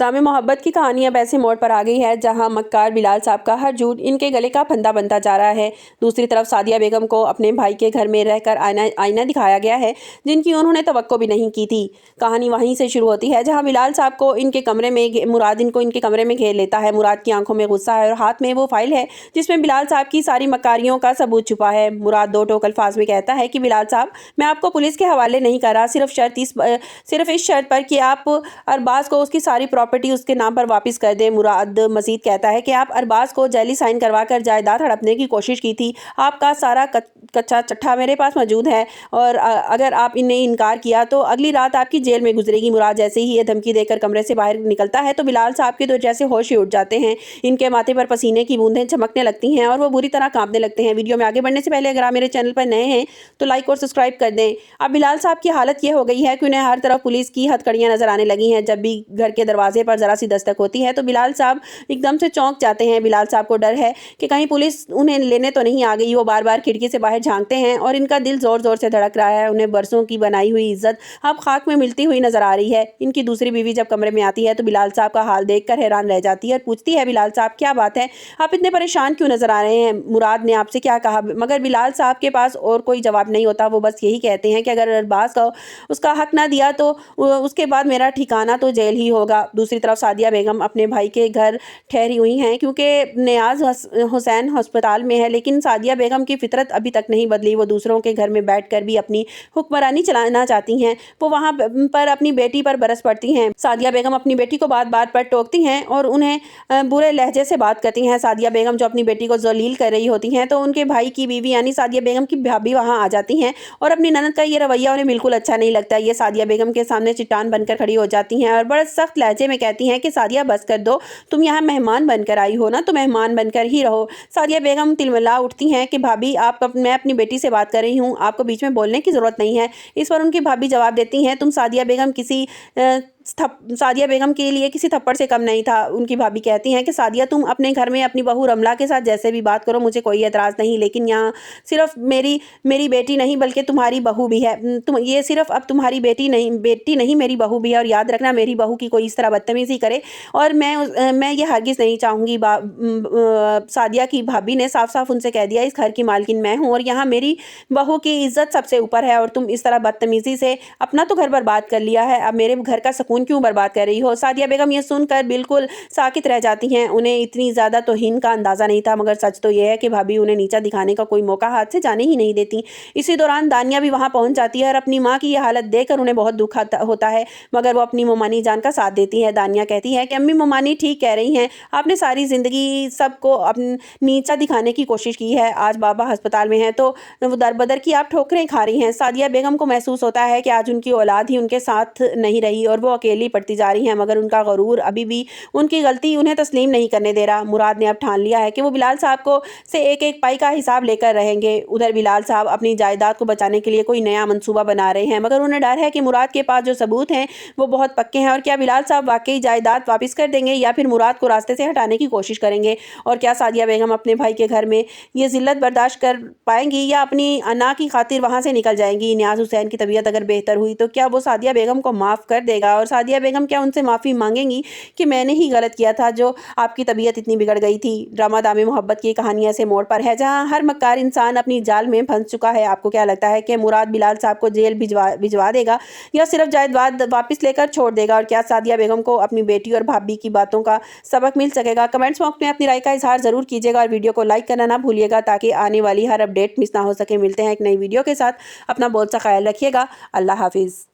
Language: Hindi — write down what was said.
दामे मोहब्बत की कहानी अब ऐसे मोड़ पर आ गई है जहां मक्कार बिलाल साहब का हर झूठ इनके गले का फंदा बनता जा रहा है। दूसरी तरफ सादिया बेगम को अपने भाई के घर में रहकर आईना दिखाया गया है जिनकी उन्होंने तवक्को भी नहीं की थी। कहानी वहीं से शुरू होती है जहां बिलाल साहब को इनके कमरे में मुराद इनको इनके कमरे में घेर लेता है। मुराद की आंखों में गुस्सा है और हाथ में वो फाइल है जिसमें बिलाल साहब की सारी मक्कारियों का सबूत छुपा है। मुराद दो टोक अल्फाज में कहता है कि बिलाल साहब, मैं आपको पुलिस के हवाले नहीं कर रहा, सिर्फ इस शर्त पर कि आप अरबाज को उसकी सारी प्रॉपर्टी उसके नाम पर वापस कर दे। मुराद मजीद कहता है कि आप अरबाज को जैली साइन करवाकर जायदाद हड़पने की कोशिश की थी। आपका सारा कच्चा चट्ठा मेरे पास मौजूद है और अगर आप इन्हें इनकार किया तो अगली रात आपकी जेल में गुजरेगी। मुराद जैसे ही ये धमकी देकर कमरे से बाहर निकलता है तो बिलाल साहब के तो जैसे होश ही उठ जाते हैं। इनके माथे पर पसीने की बूंदें चमकने लगती हैं और वो बुरी तरह कांपने लगते हैं। वीडियो में आगे बढ़ने से पहले अगर आप मेरे चैनल पर नए हैं तो लाइक और सब्सक्राइब कर दें। अब बिलाल साहब की हालत ये हो गई है कि उन्हें हर तरफ पुलिस की हथकड़ियां नजर आने लगी हैं। जब भी घर के दरवाजे पर जरा सी दस्तक होती है तो बिलाल साहब एकदम से चौंक जाते हैं। बिलाल साहब को डर है कि कहीं पुलिस उन्हें लेने तो नहीं आ गई। वो बार बार खिड़की से बाहर झांकते हैं और इनका दिल जोर जोर से धड़क रहा है। उन्हें बरसों की बनाई हुई इज्जत अब खाक में मिलती हुई नजर आ रही है। इनकी दूसरी बीवी जब कमरे में आती है तो बिलाल साहब का हाल देखकर हैरान रह जाती है और पूछती है, बिलाल साहब क्या बात है, आप इतने परेशान क्यों नजर आ रहे हैं? मुराद ने आपसे क्या कहा? मगर बिलाल साहब के पास और कोई जवाब नहीं होता। वो बस यही कहते हैं कि अगर अरबाज का उसका हक ना दिया तो उसके बाद मेरा ठिकाना तो जेल ही होगा। दूसरी तरफ सादिया बेगम अपने भाई के घर ठहरी हुई हैं क्योंकि नियाज हुसैन अस्पताल में है, लेकिन सादिया बेगम की फितरत अभी तक नहीं बदली। वो दूसरों के घर में बैठकर भी अपनी हुक्मरानी चलाना चाहती हैं। वो वहाँ पर अपनी बेटी पर बरस पड़ती हैं। सादिया बेगम अपनी बेटी को बात बात पर टोकती हैं और उन्हें बुरे लहजे से बात करती हैं। सादिया बेगम जो अपनी बेटी को जलील कर रही होती हैं तो उनके भाई की बीवी यानी सादिया बेगम की भाभी वहाँ आ जाती हैं और अपनी ननद का ये रवैया उन्हें बिल्कुल अच्छा नहीं लगता। ये सादिया बेगम के सामने चट्टान बनकर खड़ी हो जाती हैं और बड़े सख्त लहजे में कहती हैं कि सादिया बस कर दो, तुम यहाँ मेहमान बनकर आई हो ना, तो मेहमान बनकर ही रहो। सादिया बेगम तिलमिला उठती हैं कि भाभी मैं अपनी बेटी से बात कर रही हूँ, आपको बीच में बोलने की ज़रूरत नहीं है। इस पर उनकी भाभी जवाब देती हैं, तुम सादिया बेगम के लिए किसी थप्पड़ से कम नहीं था। उनकी भाभी कहती हैं कि सादिया, तुम अपने घर में अपनी बहू रमला के साथ जैसे भी बात करो, मुझे कोई एतराज़ नहीं, लेकिन यहाँ सिर्फ मेरी बेटी नहीं बल्कि तुम्हारी बहू भी है। तुम ये सिर्फ अब तुम्हारी बेटी नहीं मेरी बहू भी है। और याद रखना, मेरी बहू की कोई इस तरह बदतमीज़ी करे और मैं ये हरगिज़ नहीं चाहूँगी। सादिया की भाभी ने साफ साफ उनसे कह दिया, इस घर की मालकिन मैं हूँ और यहाँ मेरी बहू की इज्जत सबसे ऊपर है और तुम इस तरह बदतमीज़ी से अपना तो घर बर्बाद कर लिया है, अब मेरे घर का सुकून क्यों बर्बाद कर रही हो? सादिया बेगम ये सुनकर बिल्कुल साकित रह जाती हैं। उन्हें इतनी ज़्यादा तौहीन का अंदाज़ा नहीं था, मगर सच तो यह है कि भाभी उन्हें नीचा दिखाने का कोई मौका हाथ से जाने ही नहीं देती। इसी दौरान दानिया भी वहाँ पहुँच जाती है और अपनी माँ की यह हालत देखकर उन्हें बहुत दुख होता है, मगर वो अपनी मोमानी जान का साथ देती है। दानिया कहती है कि अम्मी मोमानी ठीक कह रही हैं, आपने सारी ज़िंदगी सबको नीचा दिखाने की कोशिश की है। आज बाबा अस्पताल में हैं तो वो दर बदर की आप ठोकरें खा रही हैं। सादिया बेगम को महसूस होता है कि आज उनकी औलाद ही उनके साथ नहीं रही और वो अकेली पड़ती जा रही हैं, मगर उनका गरूर अभी भी उनकी गलती उन्हें तस्लीम नहीं करने दे रहा। मुराद ने अब ठान लिया है कि वो बिलाल साहब को से एक एक पाई का हिसाब लेकर रहेंगे। उधर बिलाल साहब अपनी जायदाद को बचाने के लिए कोई नया मंसूबा बना रहे हैं, मगर उन्हें डर है कि मुराद के पास जो सबूत हैं वो बहुत पक्के हैं और क्या बिलाल साहब वाकई जायदाद वापस कर देंगे या फिर मुराद को रास्ते से हटाने की कोशिश करेंगे। और क्या सादिया बेगम अपने भाई के घर में ये जिल्लत बर्दाश्त कर पाएंगी या अपनी अना की खातिर वहाँ से निकल जाएंगी? नियाज हुसैन की तबीयत अगर बेहतर हुई तो क्या वो सादिया बेगम को माफ़ कर देगा और सादिया बेगम क्या उनसे माफ़ी मांगेंगी कि मैंने ही गलत किया था जो आपकी तबीयत इतनी बिगड़ गई थी? ड्रामा दामे मोहब्बत की कहानी ऐसे मोड़ पर है जहां हर मक्कार इंसान अपनी जाल में फंस चुका है। आपको क्या लगता है कि मुराद बिलाल साहब को जेल भिजवा देगा या सिर्फ जायदाद वापस लेकर छोड़ देगा? और क्या सादिया बेगम को अपनी बेटी और भाभी की बातों का सबक मिल सकेगा? कमेंट्स बॉक्स में अपनी राय का इजहार जरूर कीजिएगा और वीडियो को लाइक करना ना भूलिएगा ताकि आने वाली हर अपडेट मिस ना हो सके। मिलते हैं एक नई वीडियो के साथ, अपना बहुत सा ख्याल रखिएगा। अल्लाह हाफिज़।